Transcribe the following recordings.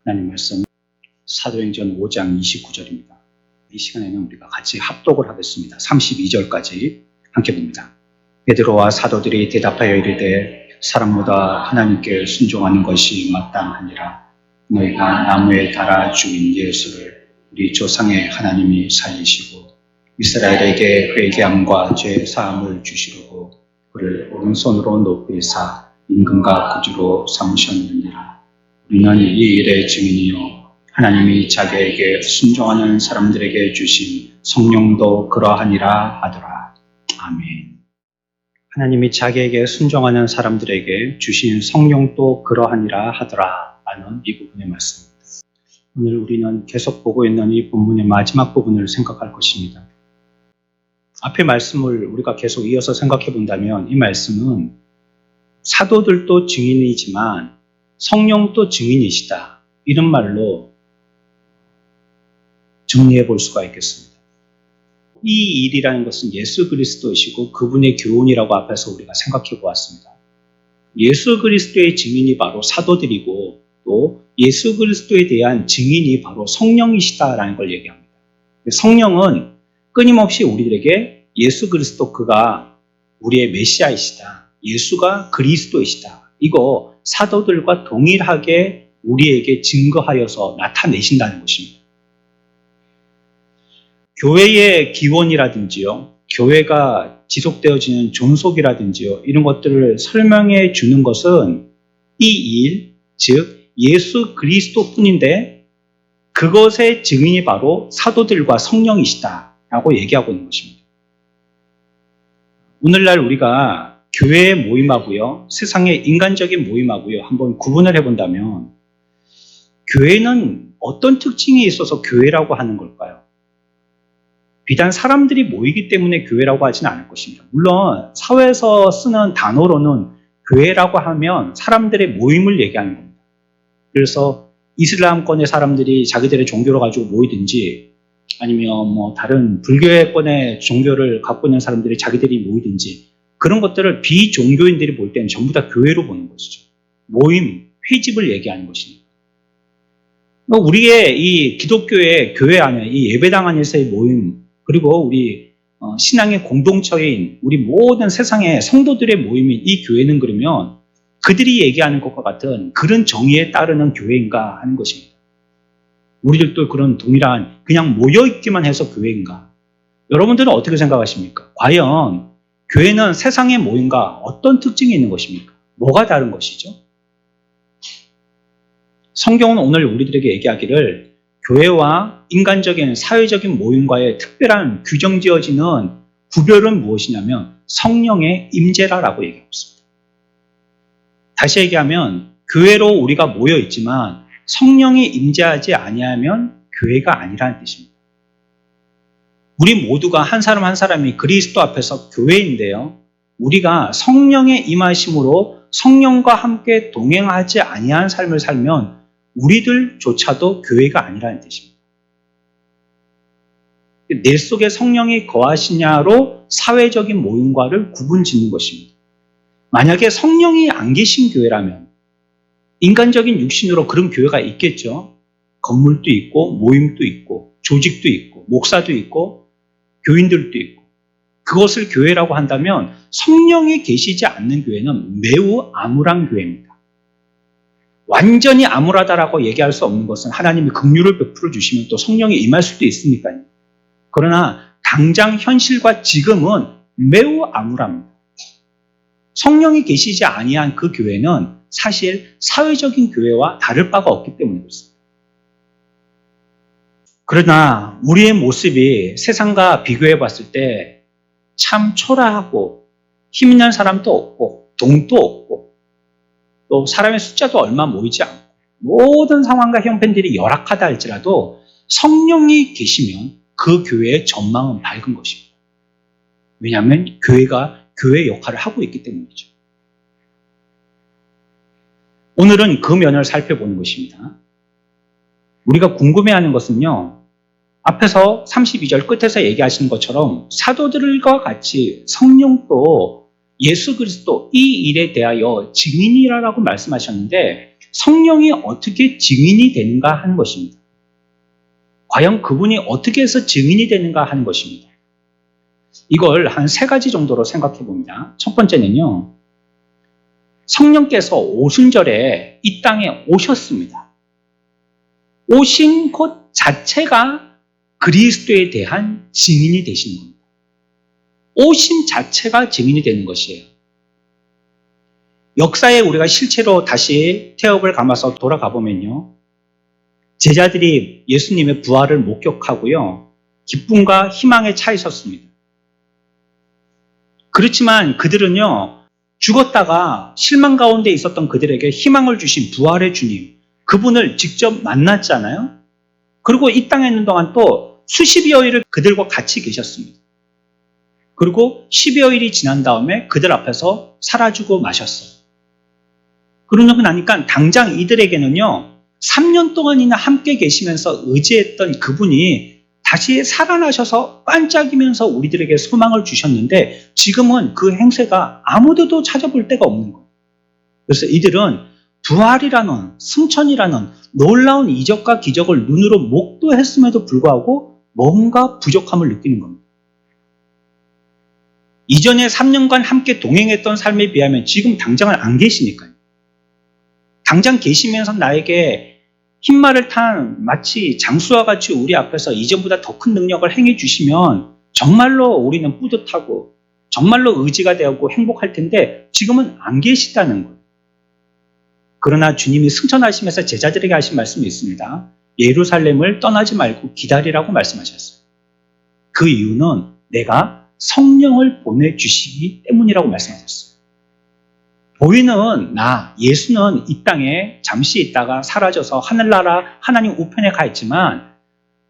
하나님 말씀 사도행전 5장 29절입니다. 이 시간에는 우리가 같이 합독을 하겠습니다. 32절까지 함께 봅니다. 베드로와 사도들이 대답하여 이르되 사람보다 하나님께 순종하는 것이 마땅하니라. 너희가 나무에 달아 죽인 예수를 우리 조상의 하나님이 살리시고 이스라엘에게 회개함과 죄 사함을 주시려고 그를 오른손으로 높이사 임금과 구주로 삼으셨느니라. 우리는 이 일의 증인이요 하나님이 자기에게 순종하는 사람들에게 주신 성령도 그러하니라 하더라. 아멘. 하나님이 자기에게 순종하는 사람들에게 주신 성령도 그러하니라 하더라 라는 이 부분의 말씀입니다. 오늘 우리는 계속 보고 있는 이 본문의 마지막 부분을 생각할 것입니다. 앞의 말씀을 우리가 계속 이어서 생각해 본다면 이 말씀은 사도들도 증인이지만 성령도 증인이시다, 이런 말로 정리해 볼 수가 있겠습니다. 이 일이라는 것은 예수 그리스도이시고 그분의 교훈이라고 앞에서 우리가 생각해 보았습니다. 예수 그리스도의 증인이 바로 사도들이고 또 예수 그리스도에 대한 증인이 바로 성령이시다라는 걸 얘기합니다. 성령은 끊임없이 우리들에게 예수 그리스도 그가 우리의 메시아이시다, 예수가 그리스도이시다, 이거 사도들과 동일하게 우리에게 증거하여서 나타내신다는 것입니다. 교회의 기원이라든지요, 교회가 지속되어지는 존속이라든지요, 이런 것들을 설명해 주는 것은 이 일, 즉 예수 그리스도뿐인데 그것의 증인이 바로 사도들과 성령이시다라고 얘기하고 있는 것입니다. 오늘날 우리가 교회의 모임하고요, 세상의 인간적인 모임하고요, 한번 구분을 해본다면 교회는 어떤 특징이 있어서 교회라고 하는 걸까요? 비단 사람들이 모이기 때문에 교회라고 하지는 않을 것입니다. 물론 사회에서 쓰는 단어로는 교회라고 하면 사람들의 모임을 얘기하는 겁니다. 그래서 이슬람권의 사람들이 자기들의 종교를 가지고 모이든지 아니면 다른 불교권의 종교를 갖고 있는 사람들이 자기들이 모이든지 그런 것들을 비종교인들이 볼 때는 전부 다 교회로 보는 것이죠. 모임, 회집을 얘기하는 것이니까. 우리의 이 기독교의 교회 안에 이 예배당 안에서의 모임, 그리고 우리 신앙의 공동체인 우리 모든 세상의 성도들의 모임인 이 교회는 그러면 그들이 얘기하는 것과 같은 그런 정의에 따르는 교회인가 하는 것입니다. 우리들도 그런 동일한 그냥 모여있기만 해서 교회인가? 여러분들은 어떻게 생각하십니까? 과연 교회는 세상의 모임과 어떤 특징이 있는 것입니까? 뭐가 다른 것이죠? 성경은 오늘 우리들에게 얘기하기를 교회와 인간적인 사회적인 모임과의 특별한 규정지어지는 구별은 무엇이냐면 성령의 임재라라고 얘기하고 있습니다. 다시 얘기하면 교회로 우리가 모여 있지만 성령이 임재하지 아니하면 교회가 아니라는 뜻입니다. 우리 모두가 한 사람 한 사람이 그리스도 앞에서 교회인데요, 우리가 성령의 임하심으로 성령과 함께 동행하지 아니한 삶을 살면 우리들조차도 교회가 아니라는 뜻입니다. 내 속에 성령이 거하시냐로 사회적인 모임과를 구분짓는 것입니다. 만약에 성령이 안 계신 교회라면 인간적인 육신으로 그런 교회가 있겠죠. 건물도 있고 모임도 있고 조직도 있고 목사도 있고 교인들도 있고, 그것을 교회라고 한다면 성령이 계시지 않는 교회는 매우 암울한 교회입니다. 완전히 암울하다라고 얘기할 수 없는 것은 하나님이 긍휼을 베풀어 주시면 또 성령이 임할 수도 있으니까요. 그러나 당장 현실과 지금은 매우 암울합니다. 성령이 계시지 아니한 그 교회는 사실 사회적인 교회와 다를 바가 없기 때문에 그렇습니다. 그러나 우리의 모습이 세상과 비교해 봤을 때 참 초라하고 힘 있는 사람도 없고 돈도 없고 또 사람의 숫자도 얼마 모이지 않고 모든 상황과 형편들이 열악하다 할지라도 성령이 계시면 그 교회의 전망은 밝은 것입니다. 왜냐하면 교회가 교회의 역할을 하고 있기 때문이죠. 오늘은 그 면을 살펴보는 것입니다. 우리가 궁금해하는 것은요, 앞에서 32절 끝에서 얘기하신 것처럼 사도들과 같이 성령도 예수 그리스도 이 일에 대하여 증인이라고 말씀하셨는데 성령이 어떻게 증인이 되는가 하는 것입니다. 과연 그분이 어떻게 해서 증인이 되는가 하는 것입니다. 이걸 한 3가지 정도로 생각해 봅니다. 첫 번째는요, 성령께서 오순절에 이 땅에 오셨습니다. 오신 것 자체가 그리스도에 대한 증인이 되시는 겁니다. 오심 자체가 증인이 되는 것이에요. 역사에 우리가 실제로 다시 태엽을 감아서 돌아가 보면요, 제자들이 예수님의 부활을 목격하고요, 기쁨과 희망에 차 있었습니다. 그렇지만 그들은요, 죽었다가 실망 가운데 있었던 그들에게 희망을 주신 부활의 주님, 그분을 직접 만났잖아요. 그리고 이 땅에 있는 동안 또 수십여일을 그들과 같이 계셨습니다. 그리고 10여일이 지난 다음에 그들 앞에서 사라지고 마셨어요. 그러고 나니까 당장 이들에게는요, 3년 동안이나 함께 계시면서 의지했던 그분이 다시 살아나셔서 반짝이면서 우리들에게 소망을 주셨는데, 지금은 그 행세가 아무데도 찾아볼 데가 없는 거예요. 그래서 이들은 부활이라는, 승천이라는 놀라운 이적과 기적을 눈으로 목도했음에도 불구하고 뭔가 부족함을 느끼는 겁니다. 이전에 3년간 함께 동행했던 삶에 비하면 지금 당장은 안 계시니까요. 당장 계시면서 나에게 흰말을 탄 마치 장수와 같이 우리 앞에서 이전보다 더 큰 능력을 행해 주시면 정말로 우리는 뿌듯하고 정말로 의지가 되고 행복할 텐데, 지금은 안 계시다는 거예요. 그러나 주님이 승천하시면서 제자들에게 하신 말씀이 있습니다. 예루살렘을 떠나지 말고 기다리라고 말씀하셨어요. 그 이유는 내가 성령을 보내주시기 때문이라고 말씀하셨어요. 보이는 나, 예수는 이 땅에 잠시 있다가 사라져서 하늘나라 하나님 우편에 가 있지만,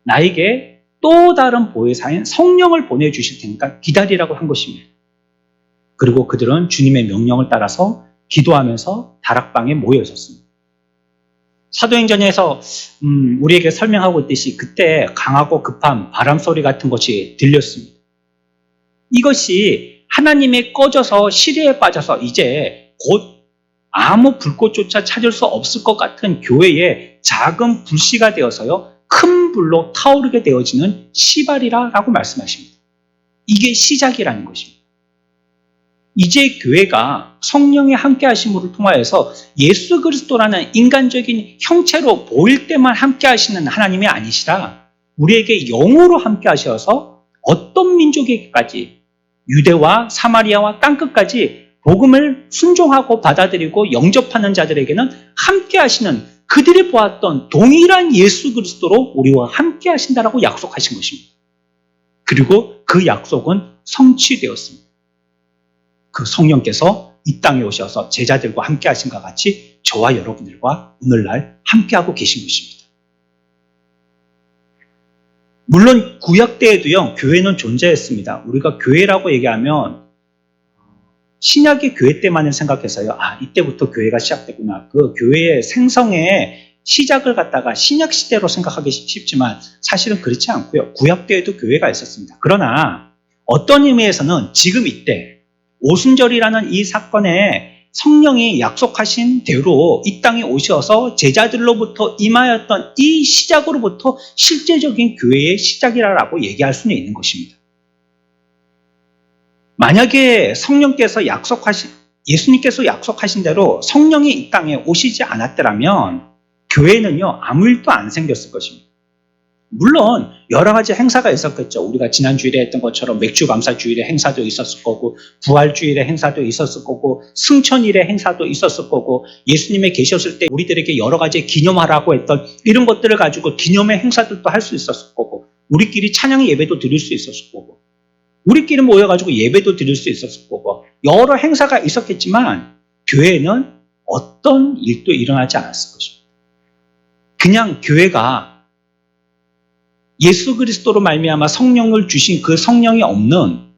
나에게 또 다른 보혜사인 성령을 보내주실 테니까 기다리라고 한 것입니다. 그리고 그들은 주님의 명령을 따라서 기도하면서 다락방에 모여 있었습니다. 사도행전에서 우리에게 설명하고 있듯이 그때 강하고 급한 바람 소리 같은 것이 들렸습니다. 이것이 하나님의 꺼져서 시리에 빠져서 이제 곧 아무 불꽃조차 찾을 수 없을 것 같은 교회에 작은 불씨가 되어서요, 큰 불로 타오르게 되어지는 시발이라고 말씀하십니다. 이게 시작이라는 것입니다. 이제 교회가 성령의 함께 하심으로 통하여서 예수 그리스도라는 인간적인 형체로 보일 때만 함께 하시는 하나님이 아니시라 우리에게 영으로 함께 하셔서 어떤 민족에게까지, 유대와 사마리아와 땅끝까지 복음을 순종하고 받아들이고 영접하는 자들에게는 함께 하시는, 그들이 보았던 동일한 예수 그리스도로 우리와 함께 하신다라고 약속하신 것입니다. 그리고 그 약속은 성취되었습니다. 그 성령께서 이 땅에 오셔서 제자들과 함께 하신 것 같이 저와 여러분들과 오늘날 함께하고 계신 것입니다. 물론 구약 때에도요, 교회는 존재했습니다. 우리가 교회라고 얘기하면 신약의 교회 때만을 생각해서요, 이때부터 교회가 시작됐구나. 그 교회의 생성의 시작을 갖다가 신약 시대로 생각하기 쉽지만 사실은 그렇지 않고요. 구약 때에도 교회가 있었습니다. 그러나 어떤 의미에서는 지금 이때 오순절이라는 이 사건에 성령이 약속하신 대로 이 땅에 오셔서 제자들로부터 임하였던 이 시작으로부터 실제적인 교회의 시작이라고 얘기할 수는 있는 것입니다. 만약에 예수님께서 약속하신 대로 성령이 이 땅에 오시지 않았더라면 교회는요, 아무 일도 안 생겼을 것입니다. 물론 여러 가지 행사가 있었겠죠. 우리가 지난 주일에 했던 것처럼 맥주 감사 주일의 행사도 있었을 거고, 부활 주일의 행사도 있었을 거고, 승천일의 행사도 있었을 거고, 예수님이 계셨을 때 우리들에게 여러 가지 기념하라고 했던 이런 것들을 가지고 기념의 행사들도 할 수 있었을 거고, 우리끼리 찬양 예배도 드릴 수 있었을 거고, 우리끼리 모여가지고 예배도 드릴 수 있었을 거고, 여러 행사가 있었겠지만 교회는 어떤 일도 일어나지 않았을 것입니다. 그냥 교회가 예수 그리스도로 말미암아 성령을 주신 그 성령이 없는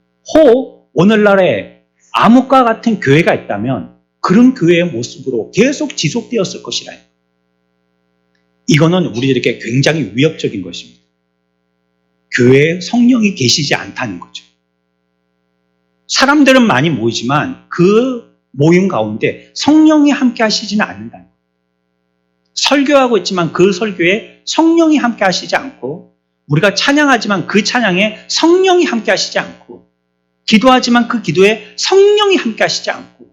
오늘날에 암흑과 같은 교회가 있다면 그런 교회의 모습으로 계속 지속되었을 것이라. 이거는 우리들에게 굉장히 위협적인 것입니다. 교회에 성령이 계시지 않다는 거죠. 사람들은 많이 모이지만 그 모임 가운데 성령이 함께 하시지는 않는다는 거예요. 설교하고 있지만 그 설교에 성령이 함께 하시지 않고, 우리가 찬양하지만 그 찬양에 성령이 함께 하시지 않고, 기도하지만 그 기도에 성령이 함께 하시지 않고,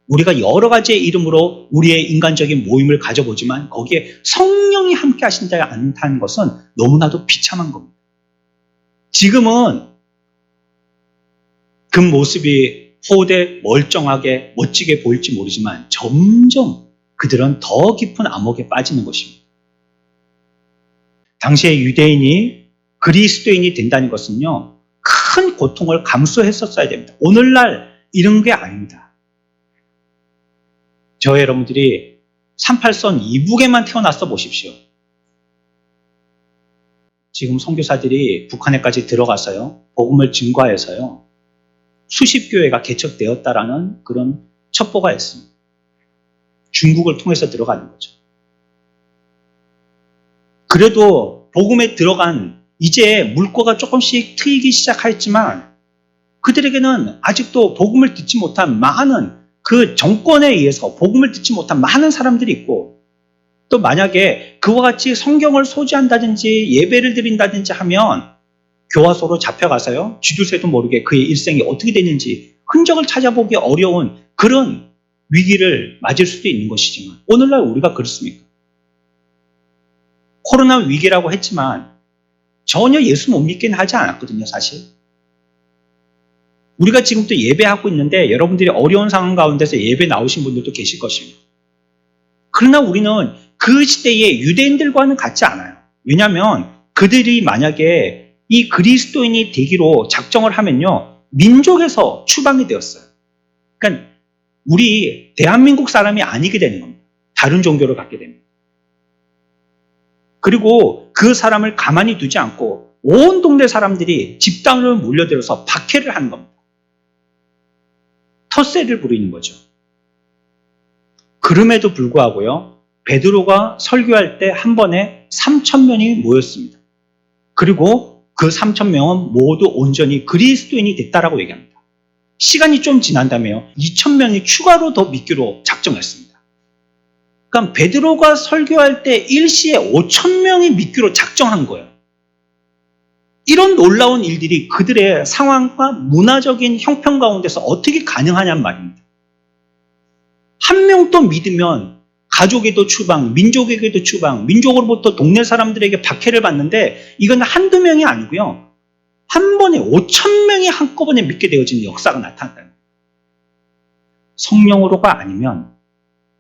우리가 여러 가지의 이름으로 우리의 인간적인 모임을 가져보지만 거기에 성령이 함께 하신지 않다는 것은 너무나도 비참한 겁니다. 지금은 그 모습이 호되 멀쩡하게 멋지게 보일지 모르지만 점점 그들은 더 깊은 암흑에 빠지는 것입니다. 당시에 유대인이 그리스도인이 된다는 것은요, 큰 고통을 감수했었어야 됩니다. 오늘날 이런 게 아닙니다. 저 여러분들이 38선 이북에만 태어났어 보십시오. 지금 선교사들이 북한에까지 들어가서요, 복음을 증거해서요, 수십 교회가 개척되었다라는 그런 첩보가 있습니다. 중국을 통해서 들어가는 거죠. 그래도 복음에 들어간 이제 물꼬가 조금씩 트이기 시작했지만 그들에게는 아직도 복음을 듣지 못한 많은, 그 정권에 의해서 복음을 듣지 못한 많은 사람들이 있고, 또 만약에 그와 같이 성경을 소지한다든지 예배를 드린다든지 하면 교화소로 잡혀가서요, 쥐두새도 모르게 그의 일생이 어떻게 됐는지 흔적을 찾아보기 어려운 그런 위기를 맞을 수도 있는 것이지만, 오늘날 우리가 그렇습니까? 코로나 위기라고 했지만 전혀 예수 못 믿긴 하지 않았거든요, 사실. 우리가 지금 또 예배하고 있는데 여러분들이 어려운 상황 가운데서 예배 나오신 분들도 계실 것입니다. 그러나 우리는 그 시대의 유대인들과는 같지 않아요. 왜냐하면 그들이 만약에 이 그리스도인이 되기로 작정을 하면요, 민족에서 추방이 되었어요. 그러니까 우리 대한민국 사람이 아니게 되는 겁니다. 다른 종교를 갖게 됩니다. 그리고 그 사람을 가만히 두지 않고 온 동네 사람들이 집단으로 몰려들어서 박해를 하는 겁니다. 텃세를 부리는 거죠. 그럼에도 불구하고요, 베드로가 설교할 때 한 번에 3,000명이 모였습니다. 그리고 그 3,000명은 모두 온전히 그리스도인이 됐다라고 얘기합니다. 시간이 좀 지난다며요, 2,000명이 추가로 더 믿기로 작정했습니다. 그러니까 베드로가 설교할 때 일시에 5,000명이 믿기로 작정한 거예요. 이런 놀라운 일들이 그들의 상황과 문화적인 형편 가운데서 어떻게 가능하냔 말입니다. 한 명도 믿으면 가족에도 추방, 민족에게도 추방, 민족으로부터 동네 사람들에게 박해를 받는데 이건 한두 명이 아니고요, 한 번에 5,000명이 한꺼번에 믿게 되어지는 역사가 나타났다는 거예요. 성령으로가 아니면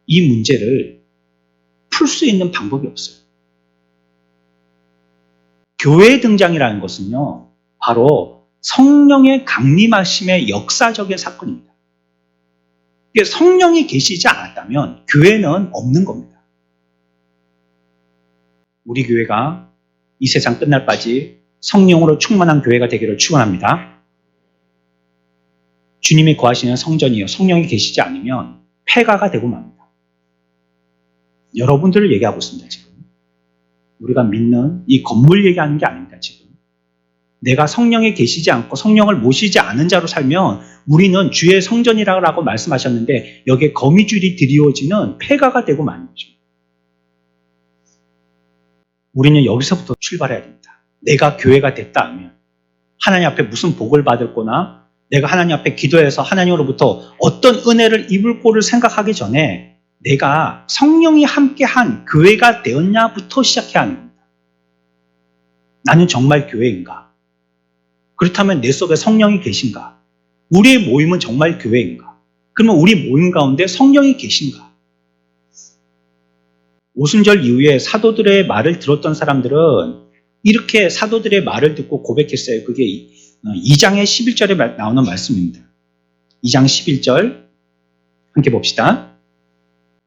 이 문제를 풀 수 있는 방법이 없어요. 교회의 등장이라는 것은요, 바로 성령의 강림하심의 역사적인 사건입니다. 성령이 계시지 않았다면 교회는 없는 겁니다. 우리 교회가 이 세상 끝날 바지 성령으로 충만한 교회가 되기를 축원합니다. 주님이 거하시는 성전이요, 성령이 계시지 않으면 폐가가 되고 맙니다. 여러분들을 얘기하고 있습니다, 지금. 우리가 믿는 이 건물 얘기하는 게 아닙니다, 지금. 내가 성령에 계시지 않고 성령을 모시지 않은 자로 살면 우리는 주의 성전이라고 말씀하셨는데 여기에 거미줄이 드리워지는 폐가가 되고 마는 거죠. 우리는 여기서부터 출발해야 됩니다. 내가 교회가 됐다 하면 하나님 앞에 무슨 복을 받을 거나 내가 하나님 앞에 기도해서 하나님으로부터 어떤 은혜를 입을 거를 생각하기 전에 내가 성령이 함께한 교회가 되었냐부터 시작해야 하는 겁니다. 나는 정말 교회인가? 그렇다면 내 속에 성령이 계신가? 우리의 모임은 정말 교회인가? 그러면 우리 모임 가운데 성령이 계신가? 오순절 이후에 사도들의 말을 들었던 사람들은 이렇게 사도들의 말을 듣고 고백했어요. 그게 2장의 11절에 나오는 말씀입니다. 2장 11절 함께 봅시다.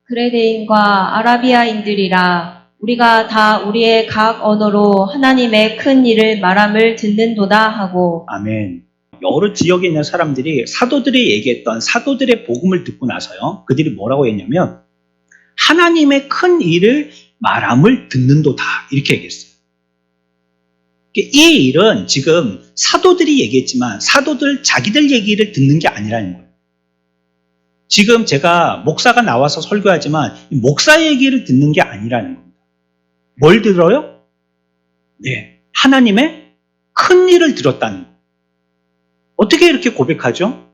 그레데인과 아라비아인들이라 우리가 다 우리의 각 언어로 하나님의 큰 일을 말함을 듣는도다 하고. 아멘. 여러 지역에 있는 사람들이 사도들이 얘기했던 사도들의 복음을 듣고 나서요, 그들이 뭐라고 했냐면 하나님의 큰 일을 말함을 듣는도다 이렇게 얘기했어요. 이 일은 지금 사도들이 얘기했지만 사도들 자기들 얘기를 듣는 게 아니라는 거예요. 지금 제가 목사가 나와서 설교하지만 목사 얘기를 듣는 게 아니라는 겁니다. 뭘 들어요? 네, 하나님의 큰 일을 들었다는 거예요. 어떻게 이렇게 고백하죠?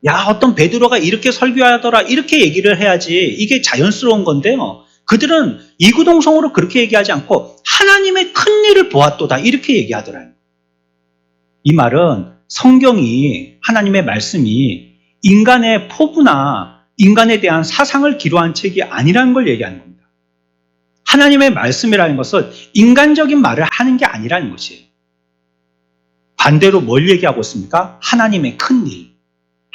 야, 어떤 베드로가 이렇게 설교하더라, 이렇게 얘기를 해야지 이게 자연스러운 건데요. 그들은 이구동성으로 그렇게 얘기하지 않고 하나님의 큰 일을 보았도다 이렇게 얘기하더라고요. 이 말은 성경이, 하나님의 말씀이 인간의 포부나 인간에 대한 사상을 기록한 책이 아니라는 걸 얘기하는 겁니다. 하나님의 말씀이라는 것은 인간적인 말을 하는 게 아니라는 것이에요. 반대로 뭘 얘기하고 있습니까? 하나님의 큰 일,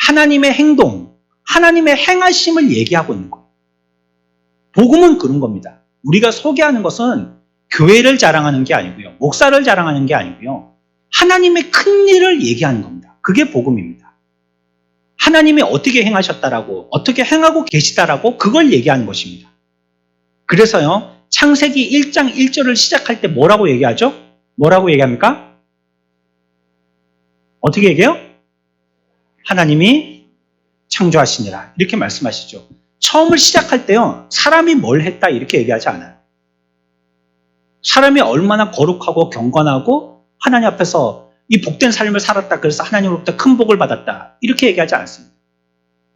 하나님의 행동, 하나님의 행하심을 얘기하고 있는 거예요. 복음은 그런 겁니다. 우리가 소개하는 것은 교회를 자랑하는 게 아니고요. 목사를 자랑하는 게 아니고요. 하나님의 큰 일을 얘기하는 겁니다. 그게 복음입니다. 하나님이 어떻게 행하셨다라고, 어떻게 행하고 계시다라고 그걸 얘기하는 것입니다. 그래서요, 창세기 1장 1절을 시작할 때 뭐라고 얘기하죠? 뭐라고 얘기합니까? 어떻게 얘기해요? 하나님이 창조하시니라. 이렇게 말씀하시죠. 처음을 시작할 때요, 사람이 뭘 했다 이렇게 얘기하지 않아요. 사람이 얼마나 거룩하고 경건하고 하나님 앞에서 이 복된 삶을 살았다, 그래서 하나님으로부터 큰 복을 받았다 이렇게 얘기하지 않습니다.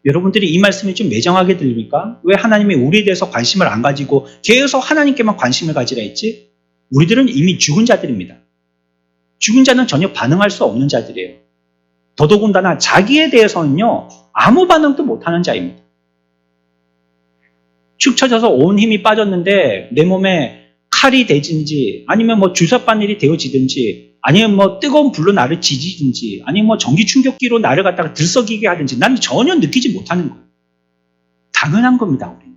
여러분들이 이 말씀이 좀 매정하게 들립니까? 왜 하나님이 우리에 대해서 관심을 안 가지고 계속 하나님께만 관심을 가지라 했지? 우리들은 이미 죽은 자들입니다. 죽은 자는 전혀 반응할 수 없는 자들이에요. 더더군다나 자기에 대해서는요, 아무 반응도 못하는 자입니다. 축 처져서 온 힘이 빠졌는데 내 몸에 칼이 대진지, 아니면 뭐 주사바늘이 되어지든지, 아니면 뭐 뜨거운 불로 나를 지지든지, 아니면 뭐 전기 충격기로 나를 갖다가 들썩이게 하든지 난 전혀 느끼지 못하는 거예요. 당연한 겁니다, 우리는.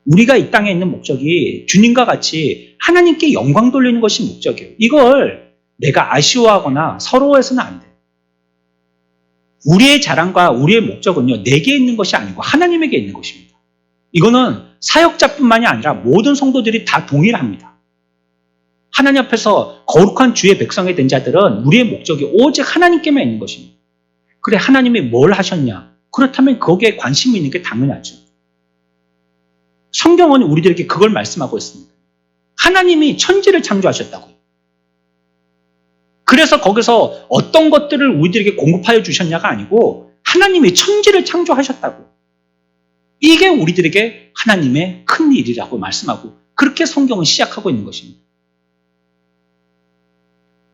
우리가 이 땅에 있는 목적이 주님과 같이 하나님께 영광 돌리는 것이 목적이에요. 이걸 내가 아쉬워하거나 서러워해서는 안 돼요. 우리의 자랑과 우리의 목적은요, 내게 있는 것이 아니고 하나님에게 있는 것입니다. 이거는 사역자뿐만이 아니라 모든 성도들이 다 동일합니다. 하나님 앞에서 거룩한 주의 백성이 된 자들은 우리의 목적이 오직 하나님께만 있는 것입니다. 그래, 하나님이 뭘 하셨냐? 그렇다면 거기에 관심이 있는 게 당연하죠. 성경은 우리들에게 그걸 말씀하고 있습니다. 하나님이 천지를 창조하셨다고요. 그래서 거기서 어떤 것들을 우리들에게 공급하여 주셨냐가 아니고 하나님이 천지를 창조하셨다고요. 이게 우리들에게 하나님의 큰 일이라고 말씀하고 그렇게 성경은 시작하고 있는 것입니다.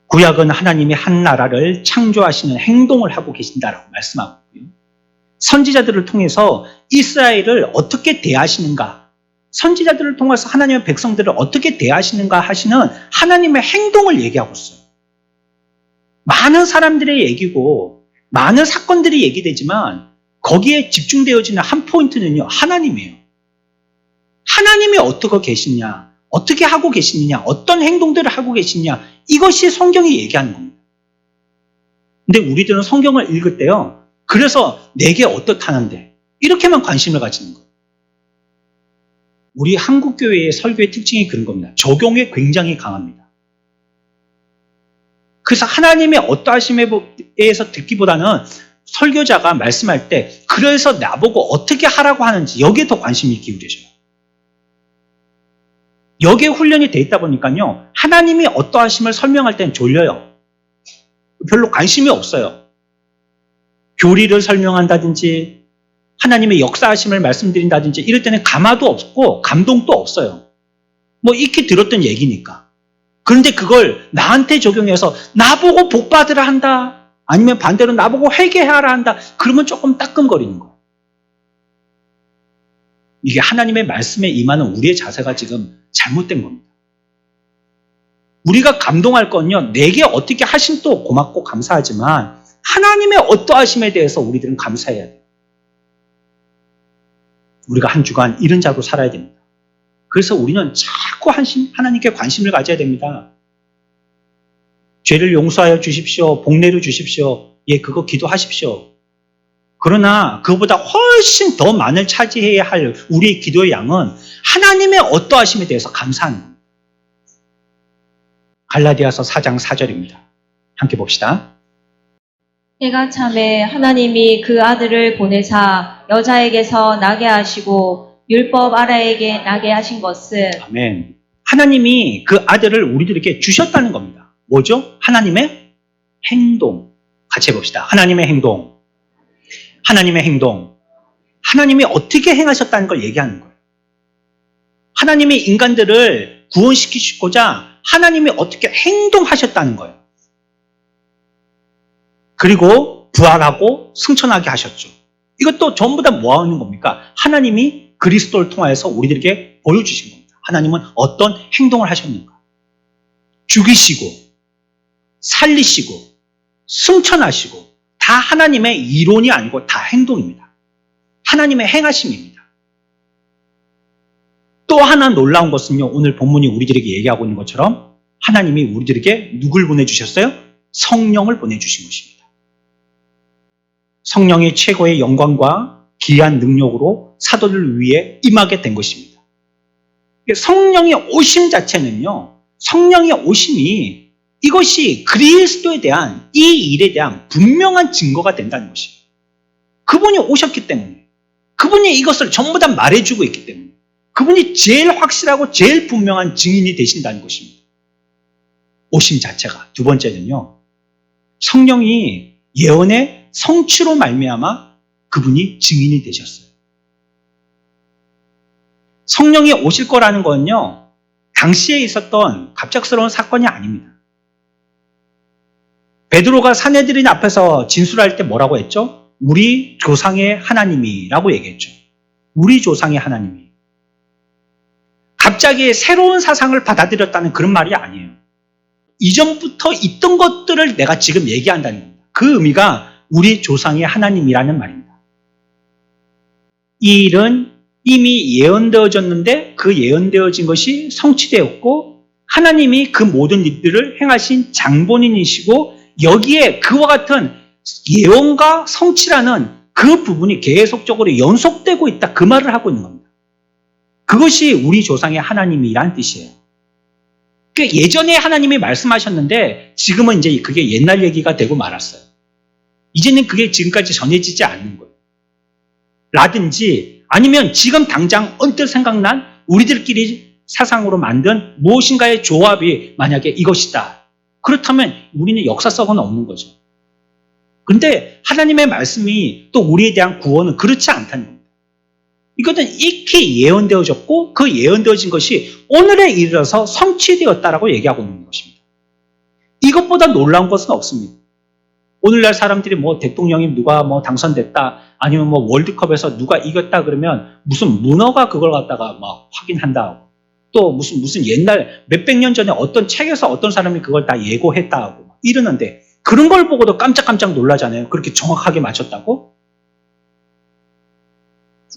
구약은 하나님이 한 나라를 창조하시는 행동을 하고 계신다라고 말씀하고 있고요. 선지자들을 통해서 이스라엘을 어떻게 대하시는가, 선지자들을 통해서 하나님의 백성들을 어떻게 대하시는가 하시는 하나님의 행동을 얘기하고 있어요. 많은 사람들의 얘기고 많은 사건들이 얘기되지만 거기에 집중되어지는 한 포인트는요, 하나님이에요. 하나님이 어떻게 계시냐, 어떻게 하고 계시느냐, 어떤 행동들을 하고 계시냐, 이것이 성경이 얘기하는 겁니다. 근데 우리들은 성경을 읽을 때요, 그래서 내게 어떻다는데 이렇게만 관심을 가지는 거예요. 우리 한국교회의 설교의 특징이 그런 겁니다. 적용에 굉장히 강합니다. 그래서 하나님의 어떠하심에 대해서 듣기보다는 설교자가 말씀할 때 그래서 나보고 어떻게 하라고 하는지 여기에 더 관심이 기울여져요. 여기에 훈련이 돼 있다 보니까요, 하나님이 어떠하심을 설명할 때는 졸려요. 별로 관심이 없어요. 교리를 설명한다든지 하나님의 역사하심을 말씀드린다든지 이럴 때는 감화도 없고 감동도 없어요. 뭐 익히 들었던 얘기니까. 그런데 그걸 나한테 적용해서 나보고 복 받으라 한다, 아니면 반대로 나보고 회개하라 한다, 그러면 조금 따끔거리는 거예요. 이게 하나님의 말씀에 임하는 우리의 자세가 지금 잘못된 겁니다. 우리가 감동할 건요, 내게 어떻게 하심도 고맙고 감사하지만 하나님의 어떠하심에 대해서 우리들은 감사해야 돼요. 우리가 한 주간 이런 자로 살아야 됩니다. 그래서 우리는 자꾸 하나님께 관심을 가져야 됩니다. 죄를 용서하여 주십시오, 복내려 주십시오, 예, 그거 기도하십시오. 그러나 그보다 훨씬 더 많은 차지해야 할 우리의 기도의 양은 하나님의 어떠하심에 대해서 감사하는 겁니다. 갈라디아서 4장 4절입니다. 함께 봅시다. 때가 참에 하나님이 그 아들을 보내사 여자에게서 나게 하시고 율법 아래에게 나게 하신 것은 아멘. 하나님이 그 아들을 우리들에게 주셨다는 겁니다. 뭐죠? 하나님의 행동. 같이 해봅시다. 하나님의 행동. 하나님의 행동. 하나님이 어떻게 행하셨다는 걸 얘기하는 거예요. 하나님이 인간들을 구원시키시고자 하나님이 어떻게 행동하셨다는 거예요. 그리고 부활하고 승천하게 하셨죠. 이것도 전부 다 뭐 하는 겁니까? 하나님이 그리스도를 통하여서 우리들에게 보여주신 겁니다. 하나님은 어떤 행동을 하셨는가? 죽이시고, 살리시고, 승천하시고, 다 하나님의 이론이 아니고 다 행동입니다. 하나님의 행하심입니다. 또 하나 놀라운 것은요, 오늘 본문이 우리들에게 얘기하고 있는 것처럼 하나님이 우리들에게 누굴 보내주셨어요? 성령을 보내주신 것입니다. 성령이 최고의 영광과 기이한 능력으로 사도들 위해 임하게 된 것입니다. 성령의 오심 자체는요, 성령의 오심이 이것이 그리스도에 대한 이 일에 대한 분명한 증거가 된다는 것이에요. 그분이 오셨기 때문에, 그분이 이것을 전부 다 말해주고 있기 때문에, 그분이 제일 확실하고 제일 분명한 증인이 되신다는 것입니다. 오심 자체가. 두 번째는요, 성령이 예언의 성취로 말미암아 그분이 증인이 되셨어요. 성령이 오실 거라는 건요, 당시에 있었던 갑작스러운 사건이 아닙니다. 베드로가 사내들인 앞에서 진술할 때 뭐라고 했죠? 우리 조상의 하나님이라고 얘기했죠. 우리 조상의 하나님이. 갑자기 새로운 사상을 받아들였다는 그런 말이 아니에요. 이전부터 있던 것들을 내가 지금 얘기한다는 겁니다. 그 의미가 우리 조상의 하나님이라는 말입니다. 이 일은 이미 예언되어졌는데 그 예언되어진 것이 성취되었고 하나님이 그 모든 일들을 행하신 장본인이시고 여기에 그와 같은 예언과 성취라는 그 부분이 계속적으로 연속되고 있다. 그 말을 하고 있는 겁니다. 그것이 우리 조상의 하나님이란 뜻이에요. 예전에 하나님이 말씀하셨는데 지금은 이제 그게 옛날 얘기가 되고 말았어요. 이제는 그게 지금까지 전해지지 않는 거예요. 라든지 아니면 지금 당장 언뜻 생각난 우리들끼리 사상으로 만든 무엇인가의 조합이 만약에 이것이다. 그렇다면 우리는 역사성은 없는 거죠. 그런데 하나님의 말씀이 또 우리에 대한 구원은 그렇지 않다는 겁니다. 이것은 익히 예언되어졌고 그 예언되어진 것이 오늘에 이르러서 성취되었다라고 얘기하고 있는 것입니다. 이것보다 놀라운 것은 없습니다. 오늘날 사람들이 뭐 대통령이 누가 뭐 당선됐다 아니면 뭐 월드컵에서 누가 이겼다 그러면 무슨 문어가 그걸 갖다가 막 확인한다 하고 또 무슨 옛날 몇백 년 전에 어떤 책에서 어떤 사람이 그걸 다 예고했다 하고 막 이러는데 그런 걸 보고도 깜짝깜짝 놀라잖아요. 그렇게 정확하게 맞췄다고?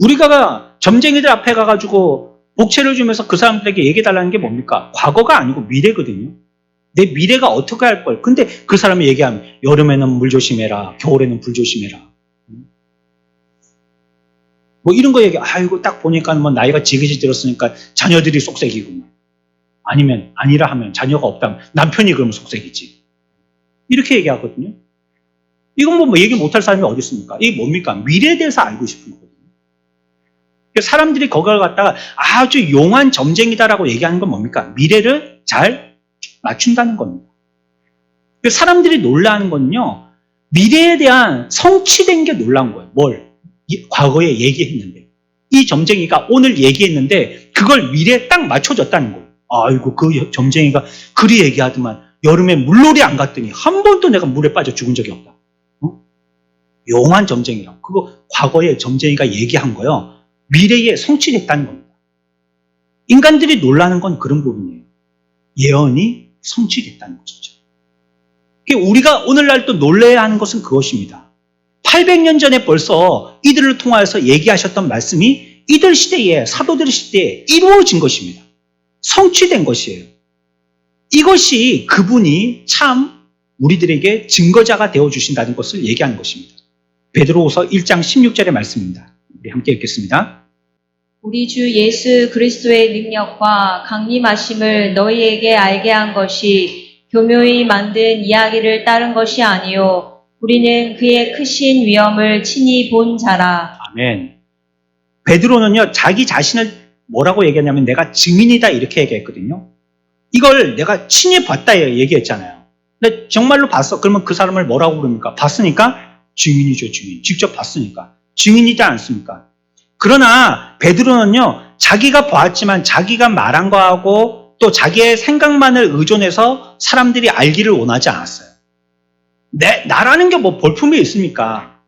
우리가 점쟁이들 앞에 가가지고 복채를 주면서 그 사람들에게 얘기해달라는 게 뭡니까? 과거가 아니고 미래거든요. 내 미래가 어떻게 할 걸. 근데 그 사람이 얘기하면 여름에는 물 조심해라. 겨울에는 불 조심해라. 뭐 이런 거 얘기, 아이고 딱 보니까 뭐 나이가 지긋이 들었으니까 자녀들이 속색이고 아니면 아니라 하면 자녀가 없다면 남편이 그러면 속색이지. 이렇게 얘기하거든요. 이건 뭐 얘기 못할 사람이 어디 있습니까? 이게 뭡니까? 미래에 대해서 알고 싶은 거거든요. 사람들이 그걸 갖다가 아주 용한 점쟁이다라고 얘기하는 건 뭡니까? 미래를 잘 맞춘다는 겁니다. 사람들이 놀라는 건요, 미래에 대한 성취된 게 놀라운 거예요. 뭘? 과거에 얘기했는데. 이 점쟁이가 오늘 얘기했는데, 그걸 미래에 딱 맞춰졌다는 거예요. 아이고, 그 점쟁이가 그리 얘기하더만, 여름에 물놀이 안 갔더니, 한 번도 내가 물에 빠져 죽은 적이 없다. 용한 점쟁이라고. 그거 과거에 점쟁이가 얘기한 거요. 미래에 성취됐다는 겁니다. 인간들이 놀라는 건 그런 부분이에요. 예언이 성취됐다는 것이죠. 우리가 오늘날 또 놀라야 하는 것은 그것입니다. 800년 전에 벌써 이들을 통하여서 얘기하셨던 말씀이 이들 시대에, 사도들 시대에 이루어진 것입니다. 성취된 것이에요. 이것이 그분이 참 우리들에게 증거자가 되어주신다는 것을 얘기하는 것입니다. 베드로후서 1장 16절의 말씀입니다. 우리 함께 읽겠습니다. 우리 주 예수 그리스도의 능력과 강림하심을 너희에게 알게 한 것이 교묘히 만든 이야기를 따른 것이 아니요 우리는 그의 크신 위엄을 친히 본 자라. 아멘. 베드로는요, 자기 자신을 뭐라고 얘기했냐면 내가 증인이다 이렇게 얘기했거든요. 이걸 내가 친히 봤다 얘기했잖아요. 근데 정말로 봤어. 그러면 그 사람을 뭐라고 부릅니까? 봤으니까 증인이죠, 증인. 직접 봤으니까. 증인이지 않습니까? 그러나 베드로는요, 자기가 보았지만 자기가 말한 거하고 또 자기의 생각만을 의존해서 사람들이 알기를 원하지 않았어요. 나라는 게 뭐 볼품이 있습니까?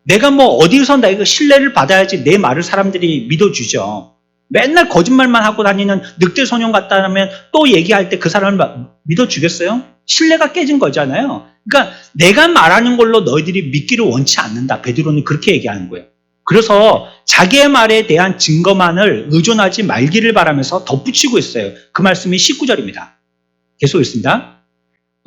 내가 뭐 어디서 내가 신뢰를 받아야지 내 말을 사람들이 믿어주죠. 맨날 거짓말만 하고 다니는 늑대 소년 같다면 또 얘기할 때 그 사람을 믿어주겠어요? 신뢰가 깨진 거잖아요. 그러니까 내가 말하는 걸로 너희들이 믿기를 원치 않는다. 베드로는 그렇게 얘기하는 거예요. 그래서 자기의 말에 대한 증거만을 의존하지 말기를 바라면서 덧붙이고 있어요. 그 말씀이 19절입니다. 계속 있습니다.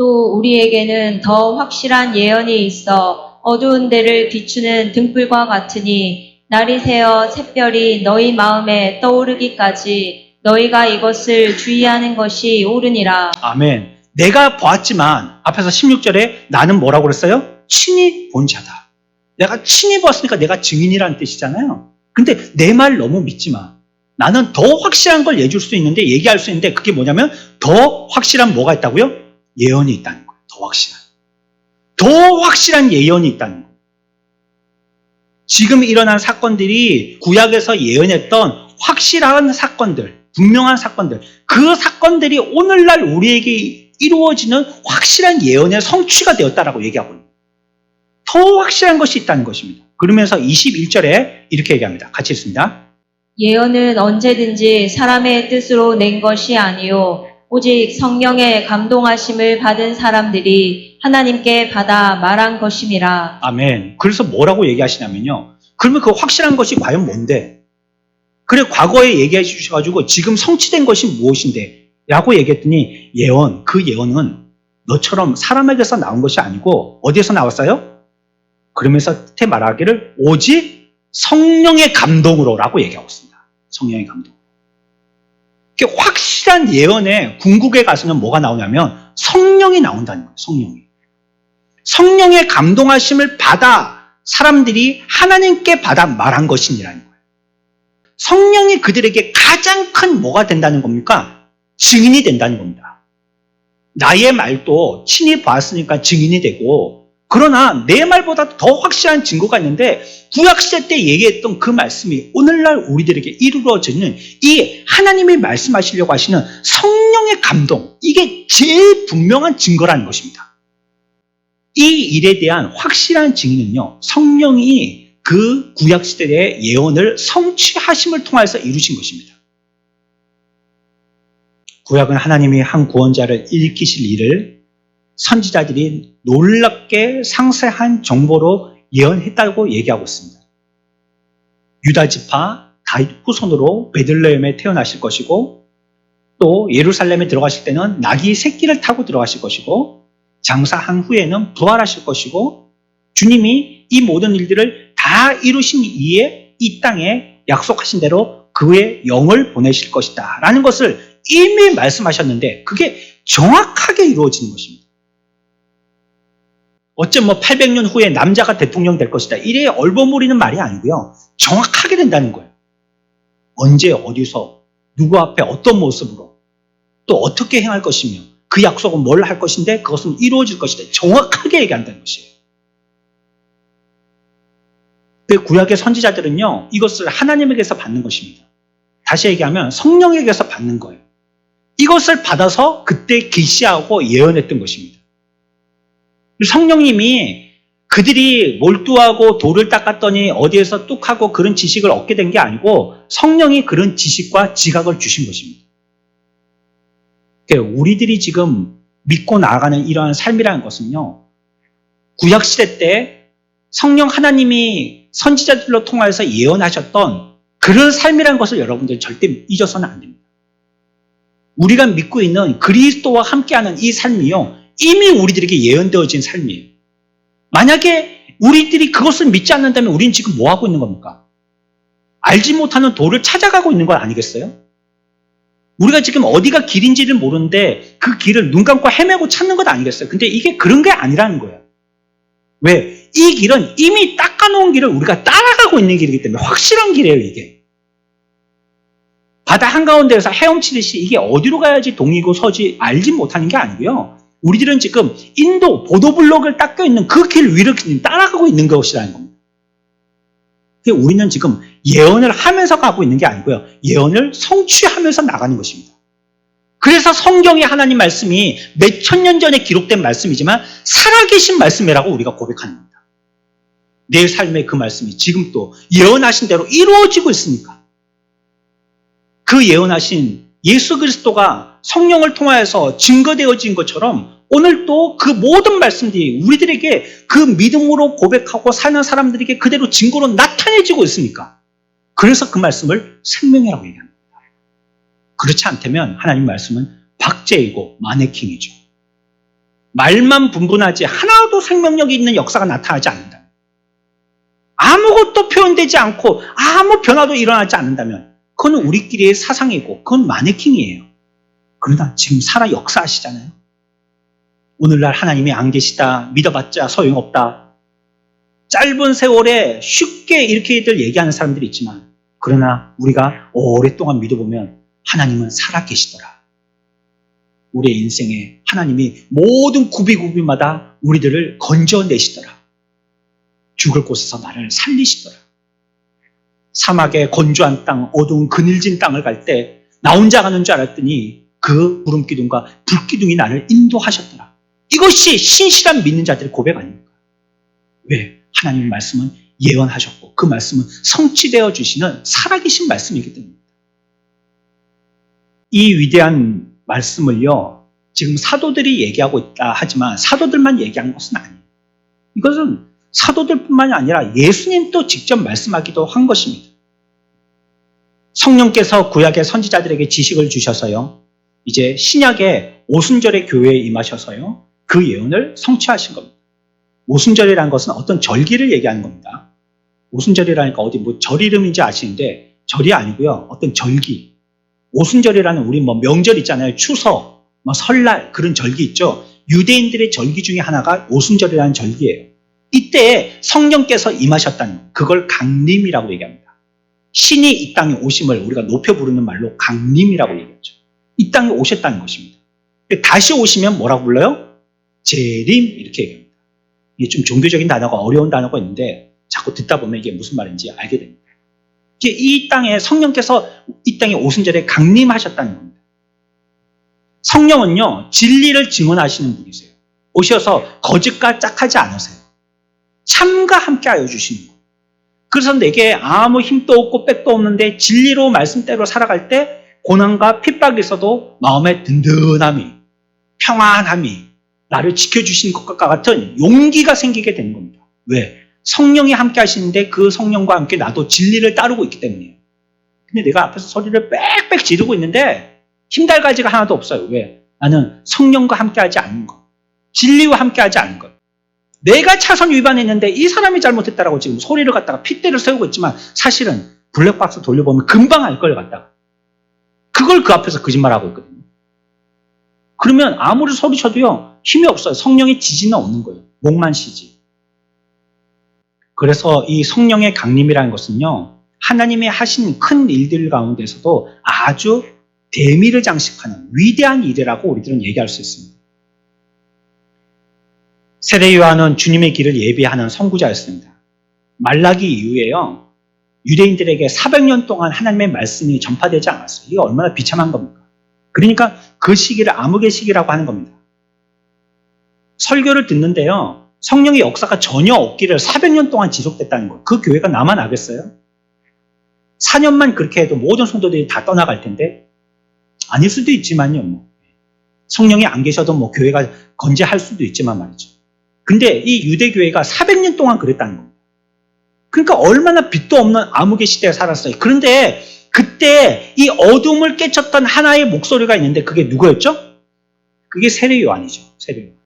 또 우리에게는 더 확실한 예언이 있어 어두운 데를 비추는 등불과 같으니 날이 새어 샛별이 너희 마음에 떠오르기까지 너희가 이것을 주의하는 것이 옳으니라. 아멘. 내가 보았지만 앞에서 16절에 나는 뭐라고 그랬어요? 친히 본 자다. 내가 친히 봤으니까 내가 증인이라는 뜻이잖아요. 근데 내 말 너무 믿지 마. 나는 더 확실한 걸 얘기할 수 있는데 얘기할 수 있는데 그게 뭐냐면 더 확실한 뭐가 있다고요? 예언이 있다는 거예요. 더 확실한 예언이 있다는 거예요. 지금 일어난 사건들이 구약에서 예언했던 확실한 사건들, 분명한 사건들, 그 사건들이 오늘날 우리에게 이루어지는 확실한 예언의 성취가 되었다라고 얘기하고 있습니다. 더 확실한 것이 있다는 것입니다. 그러면서 21절에 이렇게 얘기합니다. 같이 읽습니다. 예언은 언제든지 사람의 뜻으로 낸 것이 아니요 오직 성령의 감동하심을 받은 사람들이 하나님께 받아 말한 것임이라. 아멘. 그래서 뭐라고 얘기하시냐면요. 그러면 그 확실한 것이 과연 뭔데? 그래 과거에 얘기해 주셔가지고 지금 성취된 것이 무엇인데? 라고 얘기했더니 그 예언은 너처럼 사람에게서 나온 것이 아니고 어디에서 나왔어요? 그러면서 끝에 말하기를 오직 성령의 감동으로 라고 얘기하고 있습니다. 성령의 감동. 확실한 예언에 궁극에 가서는 뭐가 나오냐면 성령이 나온다는 거예요. 성령의 감동하심을 받아 사람들이 하나님께 받아 말한 것이니라는 거예요. 성령이 그들에게 가장 큰 뭐가 된다는 겁니까? 증인이 된다는 겁니다. 나의 말도 친히 봤으니까 증인이 되고 그러나 내 말보다 더 확실한 증거가 있는데 구약시대 때 얘기했던 그 말씀이 오늘날 우리들에게 이루어지는 이 하나님이 말씀하시려고 하시는 성령의 감동, 이게 제일 분명한 증거라는 것입니다. 이 일에 대한 확실한 증인은요, 성령이 그 구약시대의 예언을 성취하심을 통해서 이루신 것입니다. 구약은 하나님이 한 구원자를 일으키실 일을 선지자들이 놀랍게 상세한 정보로 예언했다고 얘기하고 있습니다. 유다 지파 다윗 후손으로 베들레헴에 태어나실 것이고 또 예루살렘에 들어가실 때는 나귀 새끼를 타고 들어가실 것이고 장사한 후에는 부활하실 것이고 주님이 이 모든 일들을 다 이루신 이에 이 땅에 약속하신 대로 그의 영을 보내실 것이다 라는 것을 이미 말씀하셨는데 그게 정확하게 이루어지는 것입니다. 어째 800년 후에 남자가 대통령 될 것이다. 이래 얼버무리는 말이 아니고요. 정확하게 된다는 거예요. 언제 어디서 누구 앞에 어떤 모습으로 또 어떻게 행할 것이며 그 약속은 뭘 할 것인데 그것은 이루어질 것이다. 정확하게 얘기한다는 것이에요. 그 구약의 선지자들은요. 이것을 하나님에게서 받는 것입니다. 다시 얘기하면 성령에게서 받는 거예요. 이것을 받아서 그때 계시하고 예언했던 것입니다. 성령님이 그들이 몰두하고 돌을 닦았더니 어디에서 뚝하고 그런 지식을 얻게 된 게 아니고 성령이 그런 지식과 지각을 주신 것입니다. 우리들이 지금 믿고 나아가는 이러한 삶이라는 것은요. 구약시대 때 성령 하나님이 선지자들로 통하여서 예언하셨던 그런 삶이라는 것을 여러분들 절대 잊어서는 안 됩니다. 우리가 믿고 있는 그리스도와 함께하는 이 삶이요. 이미 우리들에게 예언되어진 삶이에요. 만약에 우리들이 그것을 믿지 않는다면 우리는 지금 뭐 하고 있는 겁니까? 알지 못하는 도를 찾아가고 있는 건 아니겠어요? 우리가 지금 어디가 길인지를 모르는데 그 길을 눈 감고 헤매고 찾는 것 아니겠어요? 근데 이게 그런 게 아니라는 거예요. 왜? 이 길은 이미 닦아놓은 길을 우리가 따라가고 있는 길이기 때문에 확실한 길이에요, 이게. 바다 한가운데에서 헤엄치듯이 이게 어디로 가야지 동이고 서지 알지 못하는 게 아니고요. 우리들은 지금 인도 보도블록을 닦여 있는 그 길 위를 따라가고 있는 것이라는 겁니다. 우리는 지금 예언을 하면서 가고 있는 게 아니고요. 예언을 성취하면서 나가는 것입니다. 그래서 성경의 하나님 말씀이 몇천 년 전에 기록된 말씀이지만 살아계신 말씀이라고 우리가 고백하는 겁니다. 내 삶의 그 말씀이 지금 또 예언하신 대로 이루어지고 있으니까. 그 예언하신 예수 그리스도가 성령을 통하여서 증거되어진 것처럼 오늘 또 그 모든 말씀들이 우리들에게 그 믿음으로 고백하고 사는 사람들에게 그대로 증거로 나타내지고 있으니까. 그래서 그 말씀을 생명이라고 얘기합니다. 그렇지 않다면 하나님 말씀은 박제이고 마네킹이죠. 말만 분분하지 하나도 생명력이 있는 역사가 나타나지 않는다면, 아무것도 표현되지 않고 아무 변화도 일어나지 않는다면 그건 우리끼리의 사상이고 그건 마네킹이에요. 그러나 지금 살아 역사하시잖아요. 오늘날 하나님이 안 계시다, 믿어봤자 소용없다, 짧은 세월에 쉽게 이렇게들 얘기하는 사람들이 있지만, 그러나 우리가 오랫동안 믿어보면 하나님은 살아계시더라. 우리의 인생에 하나님이 모든 구비구비마다 우리들을 건져내시더라. 죽을 곳에서 나를 살리시더라. 사막의 건조한 땅, 어두운 그늘진 땅을 갈 때 나 혼자 가는 줄 알았더니 그 구름기둥과 불기둥이 나를 인도하셨더라. 이것이 신실한 믿는 자들의 고백 아닙니까? 왜? 하나님의 말씀은 예언하셨고 그 말씀은 성취되어 주시는 살아계신 말씀이기 때문입니다. 이 위대한 말씀을요, 지금 사도들이 얘기하고 있다 하지만 사도들만 얘기한 것은 아니에요. 이것은 사도들뿐만이 아니라 예수님도 직접 말씀하기도 한 것입니다. 성령께서 구약의 선지자들에게 지식을 주셔서요, 이제 신약의 오순절의 교회에 임하셔서요, 그 예언을 성취하신 겁니다. 오순절이라는 것은 어떤 절기를 얘기하는 겁니다. 오순절이라니까 어디 뭐 절 이름인지 아시는데 절이 아니고요, 어떤 절기. 오순절이라는 우리 뭐 명절 있잖아요. 추석, 뭐 설날, 그런 절기 있죠. 유대인들의 절기 중에 하나가 오순절이라는 절기예요. 이때 성령께서 임하셨다는 것, 그걸 강림이라고 얘기합니다. 신이 이 땅에 오심을 우리가 높여 부르는 말로 강림이라고 얘기하죠. 이 땅에 오셨다는 것입니다. 다시 오시면 뭐라고 불러요? 재림, 이렇게 얘기합니다. 이게 좀 종교적인 단어가 어려운 단어가 있는데 자꾸 듣다 보면 이게 무슨 말인지 알게 됩니다. 이제 이 땅에 성령께서 이 땅에 오순절에 강림하셨다는 겁니다. 성령은요, 진리를 증언하시는 분이세요. 오셔서 거짓과 짝하지 않으세요. 참과 함께하여 주시는 거예요. 그래서 내게 아무 힘도 없고 빽도 없는데 진리로 말씀대로 살아갈 때 고난과 핍박이 있어도 마음의 든든함이, 평안함이 나를 지켜주시는 것과 같은 용기가 생기게 되는 겁니다. 왜? 성령이 함께 하시는데 그 성령과 함께 나도 진리를 따르고 있기 때문이에요. 근데 내가 앞에서 소리를 빽빽 지르고 있는데 힘달가지가 하나도 없어요. 왜? 나는 성령과 함께 하지 않는 것, 진리와 함께 하지 않는 것. 내가 차선 위반했는데 이 사람이 잘못했다라고 지금 소리를 갖다가 핏대를 세우고 있지만 사실은 블랙박스 돌려보면 금방 알 걸 갖다가 그걸 그 앞에서 거짓말하고 있거든요. 그러면 아무리 소리쳐도요, 힘이 없어요. 성령의 지지는 없는 거예요. 목만 쉬지. 그래서 이 성령의 강림이라는 것은요, 하나님이 하신 큰 일들 가운데서도 아주 대미를 장식하는 위대한 일이라고 우리들은 얘기할 수 있습니다. 세례 요한은 주님의 길을 예비하는 선구자였습니다. 말라기 이후에요, 유대인들에게 400년 동안 하나님의 말씀이 전파되지 않았어요. 이게 얼마나 비참한 겁니까? 그러니까 그 시기를 암흑의 시기라고 하는 겁니다. 설교를 듣는데요, 성령의 역사가 전혀 없기를 400년 동안 지속됐다는 거예요. 그 교회가 나만 알겠어요? 4년만 그렇게 해도 모든 성도들이 다 떠나갈 텐데, 아닐 수도 있지만요, 뭐. 성령이 안 계셔도 뭐 교회가 건재할 수도 있지만 말이죠. 근데 이 유대교회가 400년 동안 그랬다는 겁니다. 그러니까 얼마나 빛도 없는 암흑의 시대에 살았어요. 그런데 그때 이 어둠을 깨쳤던 하나의 목소리가 있는데 그게 누구였죠? 그게 세례 요한이죠. 세례 요한.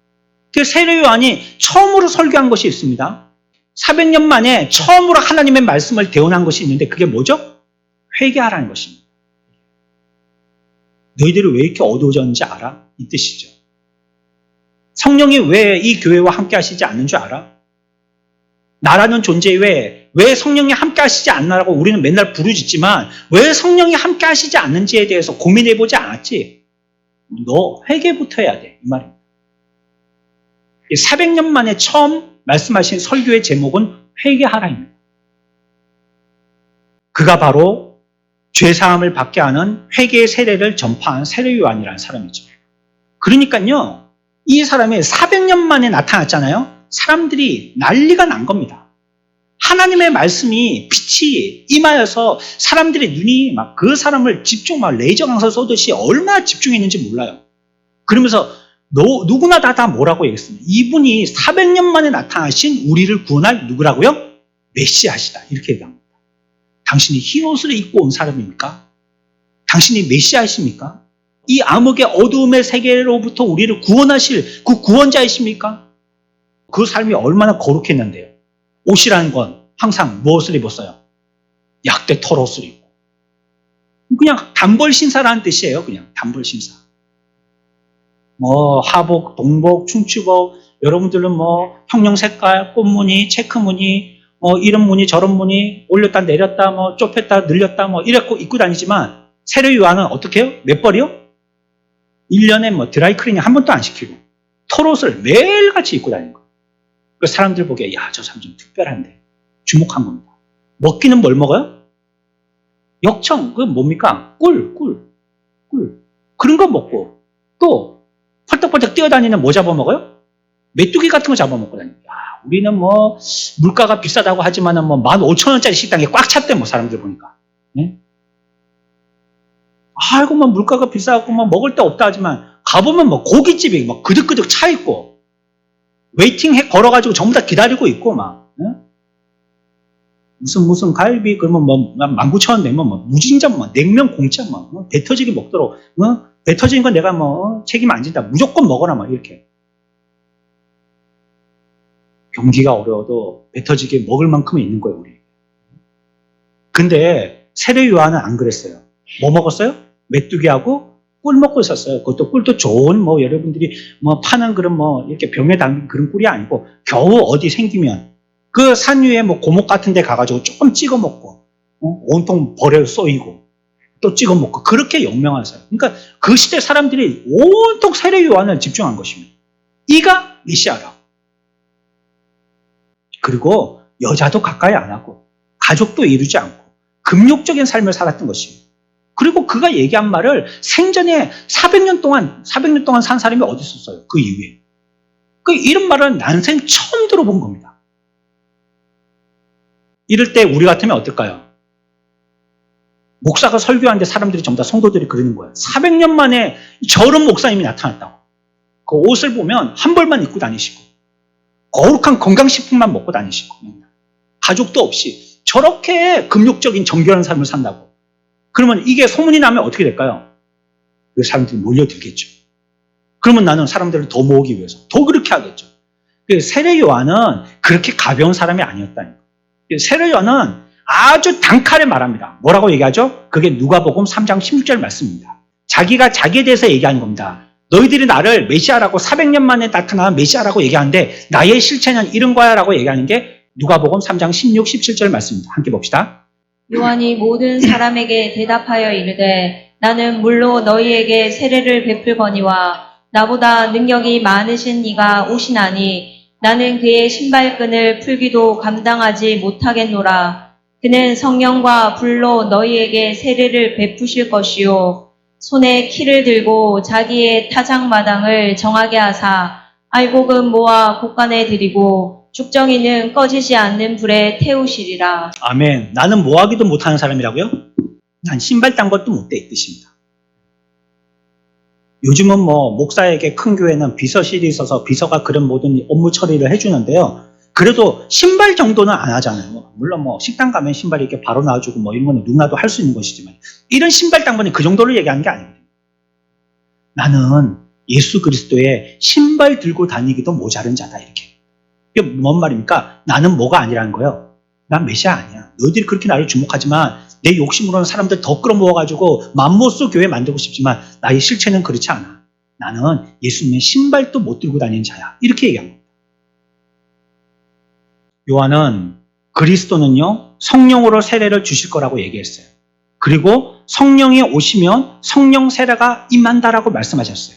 그 세례 요한이 처음으로 설교한 것이 있습니다. 400년 만에 처음으로 하나님의 말씀을 대언한 것이 있는데 그게 뭐죠? 회개하라는 것입니다. 너희들이 왜 이렇게 어두워졌는지 알아? 이 뜻이죠. 성령이 왜 이 교회와 함께 하시지 않는 줄 알아? 나라는 존재 왜 성령이 함께 하시지 않나라고 우리는 맨날 부르짖지만 왜 성령이 함께 하시지 않는지에 대해서 고민해보지 않았지? 너 회개부터 해야 돼. 이 말입니다. 400년 만에 처음 말씀하신 설교의 제목은 회개하라입니다. 그가 바로 죄사함을 받게 하는 회개의 세례를 전파한 세례 요한이라는 사람이죠. 그러니까요, 이 사람이 400년 만에 나타났잖아요. 사람들이 난리가 난 겁니다. 하나님의 말씀이 빛이 임하여서 사람들의 눈이 막 그 사람을 막 레이저 강사 쏘듯이 얼마나 집중했는지 몰라요. 그러면서 누구나 다 뭐라고 얘기했습니다. 이분이 400년 만에 나타나신 우리를 구원할 누구라고요? 메시아시다. 이렇게 얘기합니다. 당신이 흰 옷을 입고 온 사람입니까? 당신이 메시아이십니까? 이 암흑의 어두움의 세계로부터 우리를 구원하실 그 구원자이십니까? 그 삶이 얼마나 거룩했는데요. 옷이라는 건 항상 무엇을 입었어요? 약대 털옷을 입고. 그냥 단벌 신사라는 뜻이에요. 그냥 단벌 신사. 하복, 동복, 춤추복, 여러분들은 형용 색깔, 꽃무늬, 체크무늬, 이런 무늬, 저런 무늬, 올렸다 내렸다, 좁혔다 늘렸다, 이렇게 입고 다니지만 세례 요한은 어떻게 해요? 몇 벌이요? 1년에 드라이 클리닝 한 번도 안 시키고 털옷을 매일같이 입고 다니는 거예요. 그 사람들 보기에 저 사람 좀 특별한데 주목한 겁니다. 먹기는 뭘 먹어요? 역청, 뭡니까? 꿀. 그런 거 먹고 또 펄떡펄떡 뛰어다니는 뭐 잡아먹어요? 메뚜기 같은 거 잡아먹고 다니고. 우리는 물가가 비싸다고 하지만은 15,000원짜리 식당에 꽉 찼대, 사람들 보니까. 네? 아이고, 물가가 비싸고 먹을 데 없다 하지만 가보면 고깃집이 그득그득 차 있고 웨이팅 걸어가지고 전부 다 기다리고 있고 네? 무슨 갈비 그러면 19,000원 내면 무진장 냉면 공짜 배 터지게 먹도록 배 터지는 건 내가 책임 안 진다. 무조건 먹어라 이렇게. 경기가 어려워도 배 터지게 먹을 만큼은 있는 거예요, 우리. 근데 세례 요한은 안 그랬어요. 뭐 먹었어요? 메뚜기하고 꿀 먹고 있었어요. 그것도 꿀도 좋은 여러분들이 파는 그런 이렇게 병에 담긴 그런 꿀이 아니고 겨우 어디 생기면 그 산 위에 고목 같은 데 가가지고 조금 찍어 먹고 온통 벌에 쏘이고 또 찍어 먹고 그렇게 영명하세요. 그러니까 그 시대 사람들이 온통 세례 요한을 집중한 것입니다. 이가 메시아라. 그리고 여자도 가까이 안 하고 가족도 이루지 않고 금욕적인 삶을 살았던 것입니다. 그리고 그가 얘기한 말을 생전에 400년 동안 산 사람이 어디 있었어요? 그 이후에. 이런 말을 난생 처음 들어본 겁니다. 이럴 때 우리 같으면 어떨까요? 목사가 설교하는데 사람들이 전부 다 성도들이 그러는 거예요. 400년 만에 저런 목사님이 나타났다고. 그 옷을 보면 한 벌만 입고 다니시고 거룩한 건강식품만 먹고 다니시고 가족도 없이 저렇게 금욕적인 정결한 삶을 산다고. 그러면 이게 소문이 나면 어떻게 될까요? 그 사람들이 몰려들겠죠. 그러면 나는 사람들을 더 모으기 위해서 더 그렇게 하겠죠. 세례 요한은 그렇게 가벼운 사람이 아니었다니까. 세례 요한은 아주 단칼에 말합니다. 뭐라고 얘기하죠? 그게 누가복음 3장 16절 말씀입니다. 자기가 자기에 대해서 얘기하는 겁니다. 너희들이 나를 메시아라고 400년 만에 나타난 메시아라고 얘기하는데 나의 실체는 이런 거야 라고 얘기하는 게 누가복음 3장 16, 17절 말씀입니다. 함께 봅시다. 요한이 모든 사람에게 대답하여 이르되 나는 물로 너희에게 세례를 베풀거니와 나보다 능력이 많으신 이가 오시나니 나는 그의 신발끈을 풀기도 감당하지 못하겠노라. 그는 성령과 불로 너희에게 세례를 베푸실 것이요 손에 키를 들고 자기의 타작마당을 정하게 하사 알곡은 모아 곳간에 들이고 죽정이는 꺼지지 않는 불에 태우시리라. 아멘. 나는 뭐하기도 못하는 사람이라고요? 난 신발 딴 것도 못돼 이 뜻입니다. 요즘은 목사에게 큰 교회는 비서실이 있어서 비서가 그런 모든 업무 처리를 해주는데요. 그래도 신발 정도는 안 하잖아요. 물론 식당 가면 신발이 이렇게 바로 나와주고 이런 거는 누구나도 할 수 있는 것이지만 이런 신발 딴 거는 그 정도를 얘기하는 게 아니거든요. 나는 예수 그리스도의 신발 들고 다니기도 모자른 자다 이렇게. 이게 뭔 말입니까? 나는 뭐가 아니라는 거예요. 난 메시아 아니야. 너희들이 그렇게 나를 주목하지만 내 욕심으로는 사람들 더 끌어모아가지고 맘모스 교회 만들고 싶지만 나의 실체는 그렇지 않아. 나는 예수님의 신발도 못 들고 다니는 자야. 이렇게 얘기한 겁니다. 요한은 그리스도는요, 성령으로 세례를 주실 거라고 얘기했어요. 그리고 성령이 오시면 성령 세례가 임한다라고 말씀하셨어요.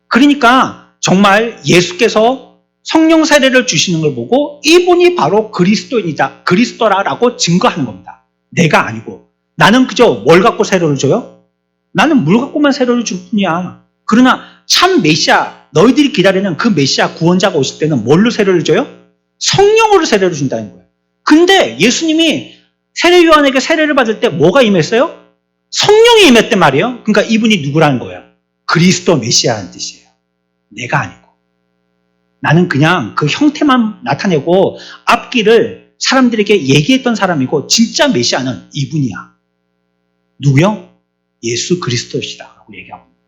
그러니까 정말 예수께서 성령 세례를 주시는 걸 보고 이분이 바로 그리스도인이다, 그리스도라라고 증거하는 겁니다. 내가 아니고. 나는 그저 뭘 갖고 세례를 줘요? 나는 물 갖고만 세례를 줄 뿐이야. 그러나 참 메시아, 너희들이 기다리는 그 메시아 구원자가 오실 때는 뭘로 세례를 줘요? 성령으로 세례를 준다는 거예요. 근데 예수님이 세례 요한에게 세례를 받을 때 뭐가 임했어요? 성령이 임했단 말이에요. 그러니까 이분이 누구라는 거예요? 그리스도 메시아라는 뜻이에요. 내가 아니고. 나는 그냥 그 형태만 나타내고 앞길을 사람들에게 얘기했던 사람이고 진짜 메시아는 이분이야. 누구요? 예수 그리스도시다라고 얘기하고 있습니다.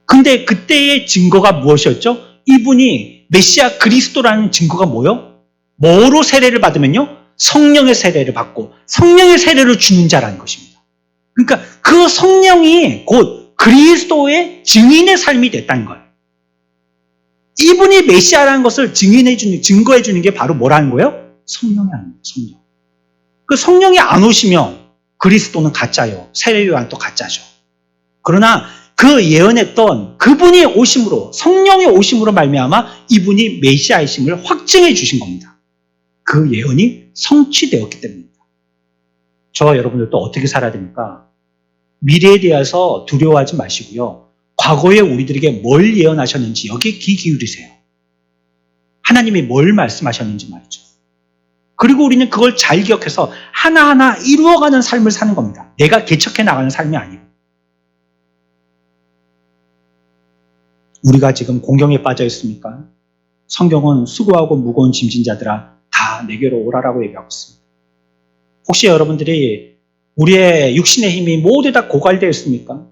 근데 그때의 증거가 무엇이었죠? 이분이 메시아 그리스도라는 증거가 뭐요? 뭐로 세례를 받으면요? 성령의 세례를 받고 성령의 세례를 주는 자라는 것입니다. 그러니까 그 성령이 곧 그리스도의 증인의 삶이 됐다는 거예요. 이분이 메시아라는 것을 증거해 주는 게 바로 뭐라는 거예요? 성령이라는 거예요. 성령. 그 성령이 안 오시면 그리스도는 가짜요. 세례 요한도 가짜죠. 그러나 그 예언했던 그분이 오심으로, 성령의 오심으로 말미암아 이분이 메시아이심을 확증해 주신 겁니다. 그 예언이 성취되었기 때문입니다. 저와 여러분들도 어떻게 살아야 됩니까? 미래에 대해서 두려워하지 마시고요. 과거에 우리들에게 뭘 예언하셨는지 여기에 귀 기울이세요. 하나님이 뭘 말씀하셨는지 말이죠. 그리고 우리는 그걸 잘 기억해서 하나하나 이루어가는 삶을 사는 겁니다. 내가 개척해 나가는 삶이 아니고. 우리가 지금 공경에 빠져 있습니까? 성경은 수고하고 무거운 짐진 자들아 다 내게로 오라라고 얘기하고 있습니다. 혹시 여러분들이 우리의 육신의 힘이 모두 다 고갈되어 있습니까?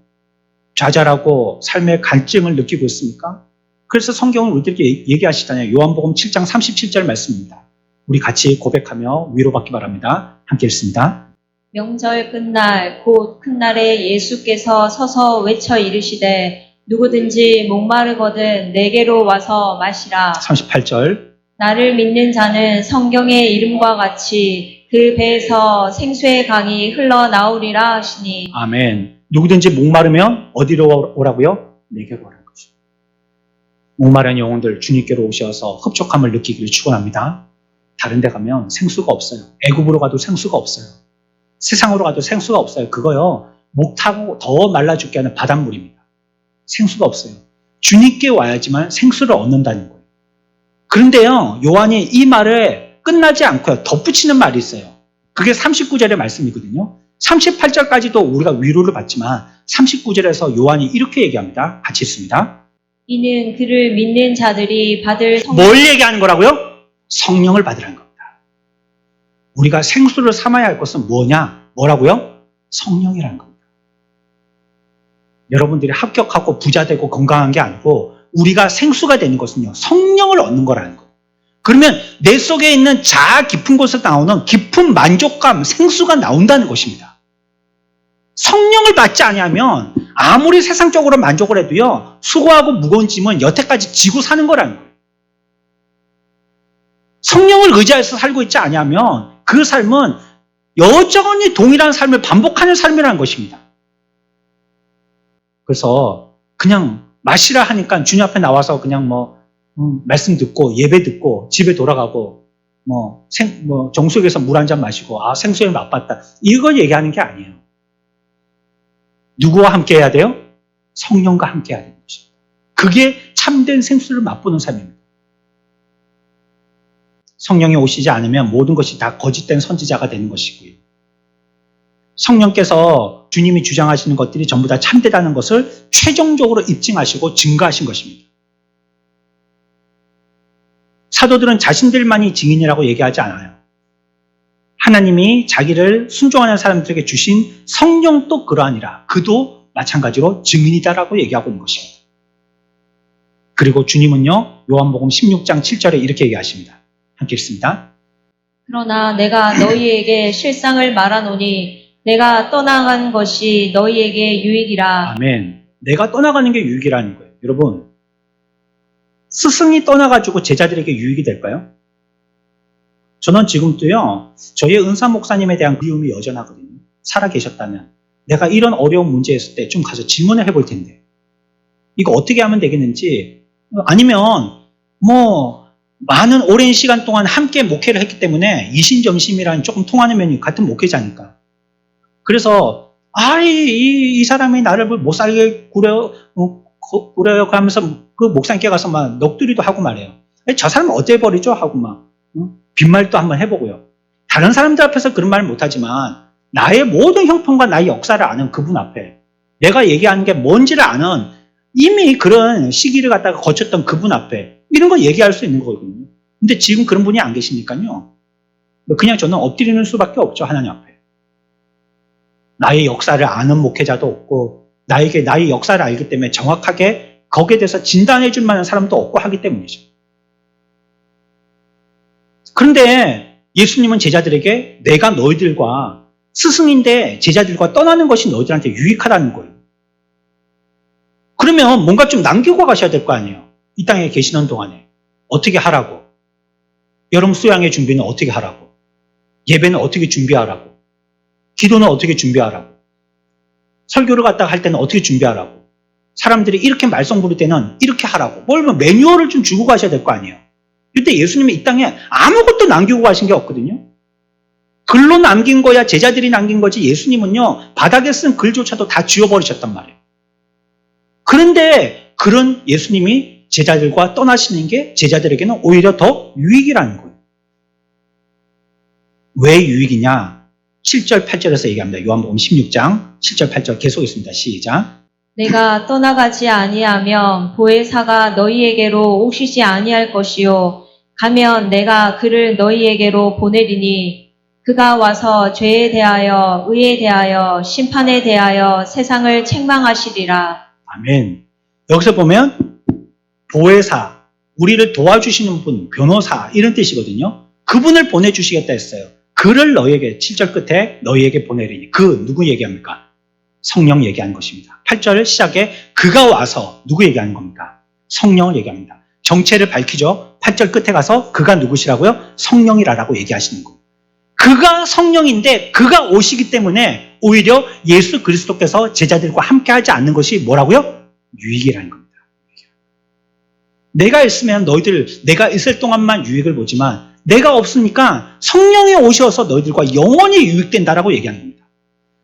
좌절하고 삶의 갈증을 느끼고 있습니까? 그래서 성경은 우리들에게 얘기하시잖아요. 요한복음 7장 37절 말씀입니다. 우리 같이 고백하며 위로받기 바랍니다. 함께 읽습니다. 명절 끝날 곧 큰 날에 예수께서 서서 외쳐 이르시되 누구든지 목마르거든 내게로 와서 마시라. 38절. 나를 믿는 자는 성경의 이름과 같이 그 배에서 생수의 강이 흘러나오리라 하시니. 아멘. 누구든지 목마르면 어디로 오라고요? 내게로 오라는 거죠. 목마른 영혼들 주님께로 오셔서 흡족함을 느끼기를 축원합니다. 다른 데 가면 생수가 없어요. 애굽으로 가도 생수가 없어요. 세상으로 가도 생수가 없어요. 그거요. 목 타고 더 말라 죽게 하는 바닷물입니다. 생수가 없어요. 주님께 와야지만 생수를 얻는다는 거예요. 그런데요. 요한이 이 말을 끝나지 않고요. 덧붙이는 말이 있어요. 그게 39절의 말씀이거든요. 38절까지도 우리가 위로를 받지만 39절에서 요한이 이렇게 얘기합니다. 같이 읽습니다. 이는 그를 믿는 자들이 받을 뭘 얘기하는 거라고요? 성령을 받으라는 겁니다. 우리가 생수를 삼아야 할 것은 뭐냐? 뭐라고요? 성령이라는 겁니다. 여러분들이 합격하고 부자 되고 건강한 게 아니고 우리가 생수가 되는 것은요. 성령을 얻는 거라는 거예요. 그러면 내 속에 있는 자아 깊은 곳에서 나오는 깊은 만족감, 생수가 나온다는 것입니다. 성령을 받지 않으면 아무리 세상적으로 만족을 해도요. 수고하고 무거운 짐은 여태까지 지고 사는 거라는 거예요. 성령을 의지해서 살고 있지 않으면 그 삶은 여전히 동일한 삶을 반복하는 삶이라는 것입니다. 그래서 그냥 마시라 하니까 주님 앞에 나와서 그냥 말씀 듣고 예배 듣고 집에 돌아가고 정수기에서 물 한 잔 마시고 생수에 맛봤다. 이걸 얘기하는 게 아니에요. 누구와 함께 해야 돼요? 성령과 함께 해야 되는 것입니다. 그게 참된 생수를 맛보는 삶입니다. 성령이 오시지 않으면 모든 것이 다 거짓된 선지자가 되는 것이고요. 성령께서 주님이 주장하시는 것들이 전부 다 참되다는 것을 최종적으로 입증하시고 증거하신 것입니다. 사도들은 자신들만이 증인이라고 얘기하지 않아요. 하나님이 자기를 순종하는 사람들에게 주신 성령도 그러하니라. 그도 마찬가지로 증인이다라고 얘기하고 있는 것입니다. 그리고 주님은요. 요한복음 16장 7절에 이렇게 얘기하십니다. 함께 읽습니다. 그러나 내가 너희에게 실상을 말하노니 내가 떠나간 것이 너희에게 유익이라. 아멘. 내가 떠나가는 게 유익이라는 거예요. 여러분, 스승이 떠나가지고 제자들에게 유익이 될까요? 저는 지금도요, 저희 은사 목사님에 대한 그리움이 여전하거든요. 살아 계셨다면 내가 이런 어려운 문제 있을 때 좀 가서 질문을 해볼 텐데 이거 어떻게 하면 되겠는지, 아니면 많은 오랜 시간 동안 함께 목회를 했기 때문에 이신점심이라는 조금 통하는 면이 같은 목회자니까. 그래서 이 사람이 나를 못 살게 구려요 하면서 그 목사님께 가서 막 넋두리도 하고 말해요. 저 사람 어째 버리죠? 하고 막 빈말도 한번 해보고요. 다른 사람들 앞에서 그런 말을 못하지만 나의 모든 형편과 나의 역사를 아는 그분 앞에 내가 얘기하는 게 뭔지를 아는, 이미 그런 시기를 갖다가 거쳤던 그분 앞에 이런 거 얘기할 수 있는 거거든요. 근데 지금 그런 분이 안 계시니까요, 그냥 저는 엎드리는 수밖에 없죠. 하나님 앞에. 나의 역사를 아는 목회자도 없고 나에게 나의 역사를 알기 때문에 정확하게 거기에 대해서 진단해 줄 만한 사람도 없고 하기 때문이죠. 그런데 예수님은 제자들에게 내가 너희들과 스승인데 제자들과 떠나는 것이 너희들한테 유익하다는 거예요. 그러면 뭔가 좀 남기고 가셔야 될 거 아니에요. 이 땅에 계시는 동안에 어떻게 하라고, 여름 수양의 준비는 어떻게 하라고, 예배는 어떻게 준비하라고, 기도는 어떻게 준비하라고, 설교를 갖다가 할 때는 어떻게 준비하라고, 사람들이 이렇게 말썽 부를 때는 이렇게 하라고, 매뉴얼을 좀 주고 가셔야 될 거 아니에요. 그때 예수님이 이 땅에 아무것도 남기고 가신 게 없거든요. 글로 남긴 거야 제자들이 남긴 거지, 예수님은요 바닥에 쓴 글조차도 다 지워버리셨단 말이에요. 그런데 그런 예수님이 제자들과 떠나시는 게 제자들에게는 오히려 더 유익이라는 거예요. 왜 유익이냐? 7절 8절에서 얘기합니다. 요한복음 16장 7절 8절 계속 있습니다. 시작. 내가 떠나가지 아니하면 보혜사가 너희에게로 오시지 아니할 것이요 가면 내가 그를 너희에게로 보내리니 그가 와서 죄에 대하여 의에 대하여 심판에 대하여 세상을 책망하시리라. 아멘. 여기서 보면 보혜사, 우리를 도와주시는 분, 변호사 이런 뜻이거든요. 그분을 보내주시겠다 했어요. 그를 너희에게, 7절 끝에 너희에게 보내리니, 그 누구 얘기합니까? 성령 얘기하는 것입니다. 8절 시작에 그가 와서 누구 얘기하는 겁니까? 성령을 얘기합니다. 정체를 밝히죠. 8절 끝에 가서 그가 누구시라고요? 성령이라고 얘기하시는 거예요. 그가 성령인데 그가 오시기 때문에 오히려 예수 그리스도께서 제자들과 함께 하지 않는 것이 뭐라고요? 유익이라는 겁니다. 내가 있으면 내가 있을 동안만 유익을 보지만 내가 없으니까 성령이 오셔서 너희들과 영원히 유익된다라고 얘기하는 겁니다.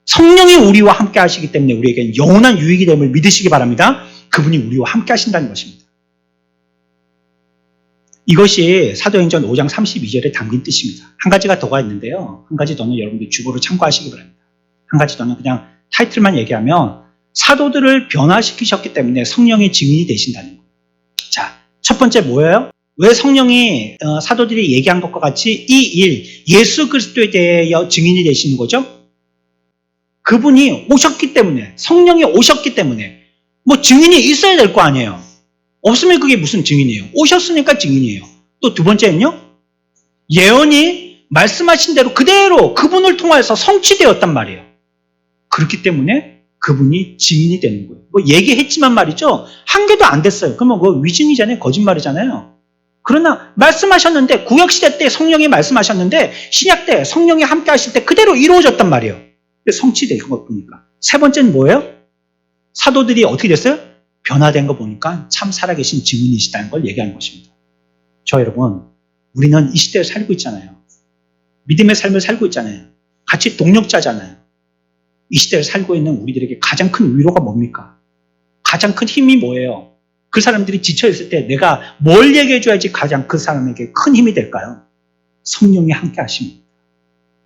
성령이 우리와 함께 하시기 때문에 우리에겐 영원한 유익이 됨을 믿으시기 바랍니다. 그분이 우리와 함께 하신다는 것입니다. 이것이 사도행전 5장 32절에 담긴 뜻입니다. 한 가지가 더가 있는데요. 한 가지 더는 여러분들 주보로 참고하시기 바랍니다. 한 가지 더는 그냥 타이틀만 얘기하면 사도들을 변화시키셨기 때문에 성령의 증인이 되신다는 거예요. 자, 첫 번째 뭐예요? 왜 성령이 사도들이 얘기한 것과 같이 이 일, 예수 그리스도에 대하여 증인이 되시는 거죠? 그분이 오셨기 때문에, 성령이 오셨기 때문에 증인이 있어야 될 거 아니에요. 없으면 그게 무슨 증인이에요? 오셨으니까 증인이에요. 또 두 번째는요, 예언이 말씀하신 대로 그대로 그분을 통해서 성취되었단 말이에요. 그렇기 때문에 그분이 증인이 되는 거예요. 얘기했지만 말이죠, 한 개도 안 됐어요. 그러면 그거 위증이잖아요. 거짓말이잖아요. 그러나 말씀하셨는데, 구약시대 때 성령이 말씀하셨는데 신약 때 성령이 함께 하실 때 그대로 이루어졌단 말이에요. 성취된 것 보니까. 세 번째는 뭐예요? 사도들이 어떻게 됐어요? 변화된 거 보니까 참 살아계신 증인이시다는 걸 얘기하는 것입니다. 저 여러분, 우리는 이 시대에 살고 있잖아요. 믿음의 삶을 살고 있잖아요. 같이 동력자잖아요. 이 시대를 살고 있는 우리들에게 가장 큰 위로가 뭡니까? 가장 큰 힘이 뭐예요? 그 사람들이 지쳐있을 때 내가 뭘 얘기해줘야지 가장 그 사람에게 큰 힘이 될까요? 성령이 함께 하십니다.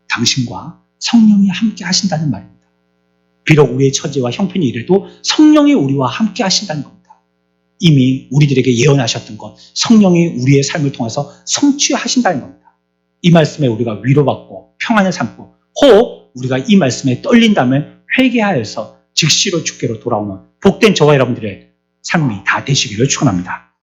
당신과 성령이 함께 하신다는 말입니다. 비록 우리의 처지와 형편이 이래도 성령이 우리와 함께 하신다는 겁니다. 이미 우리들에게 예언하셨던 것, 성령이 우리의 삶을 통해서 성취하신다는 겁니다. 이 말씀에 우리가 위로받고 평안을 삼고 혹 우리가 이 말씀에 떨린다면 회개하여서 즉시로 주께로 돌아오는 복된 저와 여러분들의 삶이 다 되시기를 축원합니다.